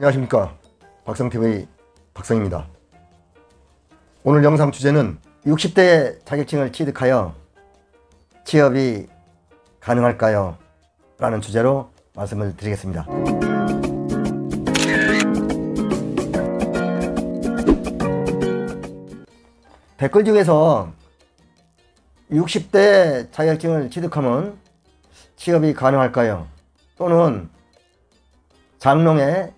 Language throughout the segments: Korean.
안녕하십니까, 박성TV 박성입니다. 오늘 영상 주제는 60대 자격증을 취득하여 취업이 가능할까요? 라는 주제로 말씀을 드리겠습니다. 댓글 중에서 60대 자격증을 취득하면 취업이 가능할까요? 또는 장롱에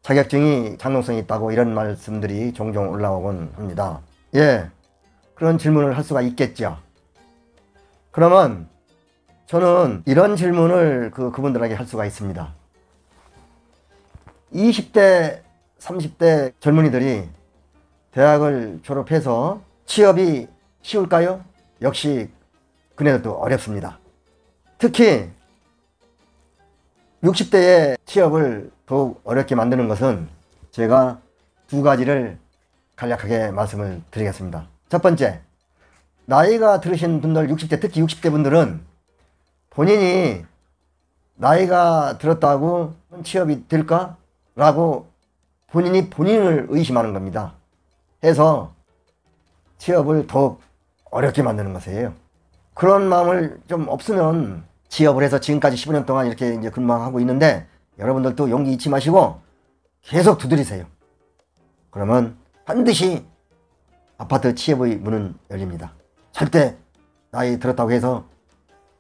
자격증이 장롱성이 있다고 이런 말씀들이 종종 올라오곤 합니다. 예, 그런 질문을 할 수가 있겠죠. 그러면 저는 이런 질문을 그분들에게 할 수가 있습니다. 20대, 30대 젊은이들이 대학을 졸업해서 취업이 쉬울까요? 역시 그네들도 어렵습니다. 특히 60대의 취업을 더욱 어렵게 만드는 것은 제가 두 가지를 간략하게 말씀을 드리겠습니다. 첫 번째, 나이가 들으신 분들, 60대, 특히 60대 분들은 본인이 나이가 들었다고 취업이 될까? 라고 본인이 본인을 의심하는 겁니다. 해서 취업을 더욱 어렵게 만드는 것이에요. 그런 마음을 좀 없으면 취업을 해서 지금까지 15년 동안 이렇게 이제 근무하고 있는데, 여러분들도 용기 잊지 마시고 계속 두드리세요. 그러면 반드시 아파트 취업의 문은 열립니다. 절대 나이 들었다고 해서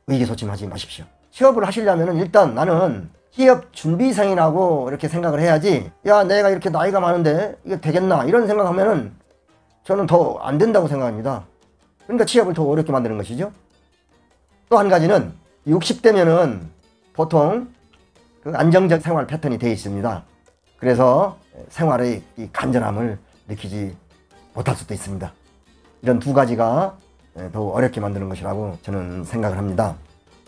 의기소침하지 마십시오. 취업을 하시려면 일단 나는 취업 준비생이라고 이렇게 생각을 해야지, 야, 내가 이렇게 나이가 많은데 이게 되겠나, 이런 생각하면은 저는 더 안 된다고 생각합니다. 그러니까 취업을 더 어렵게 만드는 것이죠. 또 한 가지는 60대면은 보통 그 안정적 생활 패턴이 되어 있습니다. 그래서 생활의 이 간절함을 느끼지 못할 수도 있습니다. 이런 두 가지가 더욱 어렵게 만드는 것이라고 저는 생각을 합니다.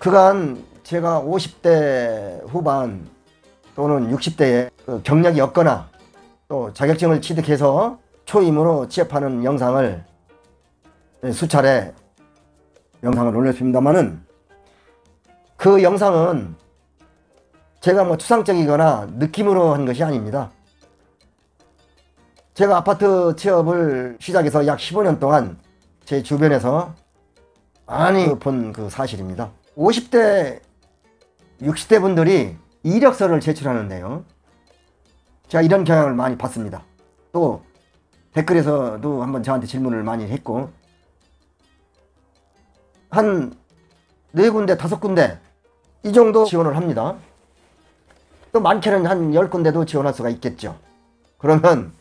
그간 제가 50대 후반 또는 60대에 경력이 없거나 또 자격증을 취득해서 초임으로 취업하는 영상을 수차례 영상을 올렸습니다만은, 그 영상은 제가 뭐 추상적이거나 느낌으로 한 것이 아닙니다. 제가 아파트 취업을 시작해서 약 15년 동안 제 주변에서 많이 본 그 사실입니다. 50대, 60대 분들이 이력서를 제출하는데요, 제가 이런 경향을 많이 봤습니다. 또 댓글에서도 한번 저한테 질문을 많이 했고, 한 4군데, 5군데 이 정도 지원을 합니다. 또 많게는 한 10군데도 지원할 수가 있겠죠. 그러면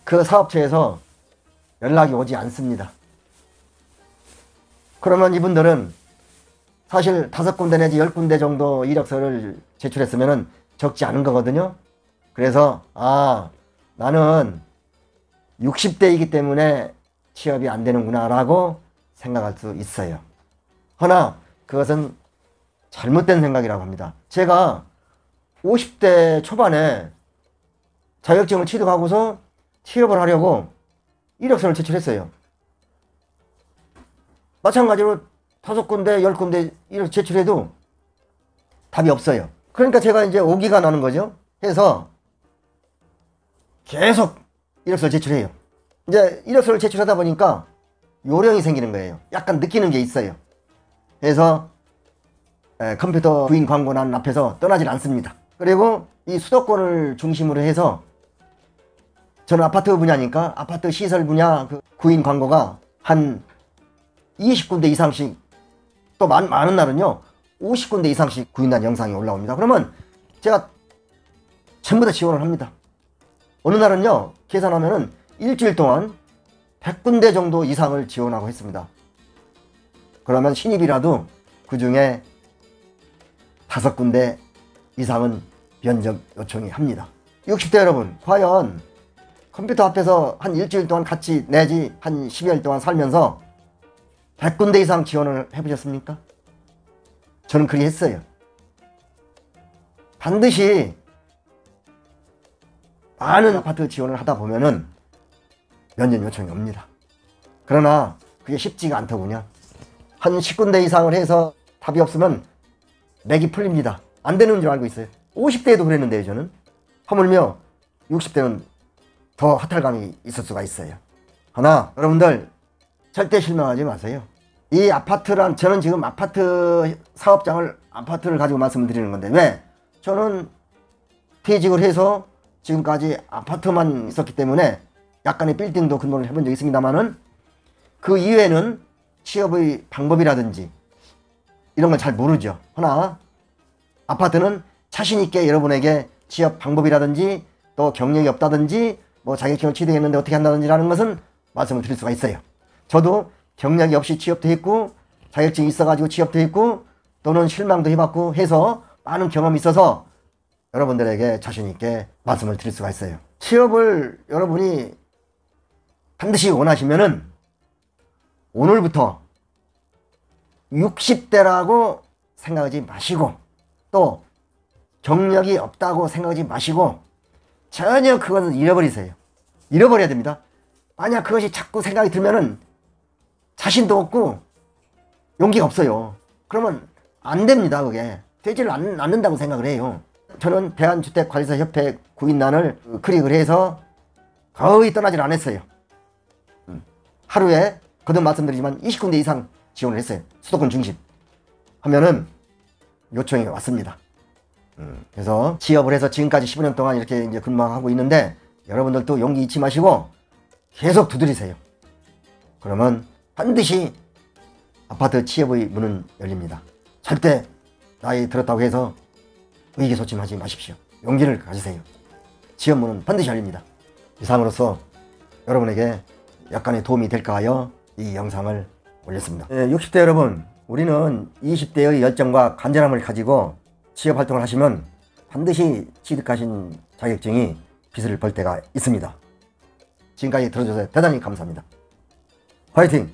그 사업체에서 연락이 오지 않습니다. 그러면 이분들은 사실 5군데 내지 10군데 정도 이력서를 제출했으면 적지 않은 거거든요. 그래서 나는 60대이기 때문에 취업이 안 되는구나 라고 생각할 수 있어요. 허나 그것은 잘못된 생각이라고 합니다. 제가 50대 초반에 자격증을 취득하고서 취업을 하려고 이력서를 제출했어요. 마찬가지로 5군데, 10군데 이렇게 제출해도 답이 없어요. 그러니까 제가 이제 오기가 나는 거죠. 해서 계속 이력서를 제출해요. 이제 이력서를 제출하다 보니까 요령이 생기는 거예요. 약간 느끼는 게 있어요. 그래서 컴퓨터 구인 광고란 앞에서 떠나질 않습니다. 그리고 이 수도권을 중심으로 해서, 저는 아파트 분야니까 아파트 시설 분야 그 구인 광고가 한 20군데 이상씩, 또 많은 날은요 50군데 이상씩 구인한 영상이 올라옵니다. 그러면 제가 전부 다 지원을 합니다. 어느 날은요 계산하면은 일주일 동안 100군데 정도 이상을 지원하고 했습니다. 그러면 신입이라도 그 중에 5군데 이상은 면접 요청이 합니다. 60대 여러분, 과연 컴퓨터 앞에서 한 일주일 동안 같이 내지 한 10여일 동안 살면서 100군데 이상 지원을 해보셨습니까? 저는 그리 했어요. 반드시 많은 아파트 지원을 하다 보면은 면접 요청이 옵니다. 그러나 그게 쉽지가 않더군요. 한 10군데 이상을 해서 답이 없으면 맥이 풀립니다. 안 되는 줄 알고 있어요. 50대에도 그랬는데요, 저는. 하물며 60대는 더 허탈감이 있을 수가 있어요. 하나, 여러분들 절대 실망하지 마세요. 이 아파트란, 저는 지금 아파트를 가지고 말씀을 드리는 건데, 왜? 저는 퇴직을 해서 지금까지 아파트만 있었기 때문에 약간의 빌딩도 근무를 해본 적이 있습니다만은, 그 이외에는 취업의 방법이라든지 이런 걸 잘 모르죠. 하나, 아파트는 자신있게 여러분에게 취업 방법이라든지 또 경력이 없다든지 뭐 자격증을 취득했는데 어떻게 한다든지라는 것은 말씀을 드릴 수가 있어요. 저도 경력이 없이 취업도 했고 자격증이 있어가지고 취업도 했고 또는 실망도 해봤고 해서 많은 경험이 있어서 여러분들에게 자신있게 말씀을 드릴 수가 있어요. 취업을 여러분이 반드시 원하시면은 오늘부터 60대라고 생각하지 마시고 또 경력이 없다고 생각하지 마시고 전혀 그것은 잃어버리세요. 잃어버려야 됩니다. 만약 그것이 자꾸 생각이 들면은 자신도 없고 용기가 없어요. 그러면 안 됩니다. 그게 되지를 않는다고 생각을 해요. 저는 대한주택관리사협회 구인란을 클릭을 해서 거의 떠나질 않았어요. 하루에 거듭 말씀드리지만 20군데 이상 지원을 했어요. 수도권 중심 하면은 요청이 왔습니다. 그래서 취업을 해서 지금까지 15년 동안 이렇게 이제 근무하고 있는데 여러분들도 용기 잊지 마시고 계속 두드리세요. 그러면 반드시 아파트 취업의 문은 열립니다. 절대 나이 들었다고 해서 의기소침하지 마십시오. 용기를 가지세요. 취업 문은 반드시 열립니다. 이상으로서 여러분에게 약간의 도움이 될까 하여 이 영상을 올렸습니다. 60대 여러분, 우리는 20대의 열정과 간절함을 가지고 취업활동을 하시면 반드시 취득하신 자격증이 빛을 볼 때가 있습니다. 지금까지 들어주셔서 대단히 감사합니다. 화이팅!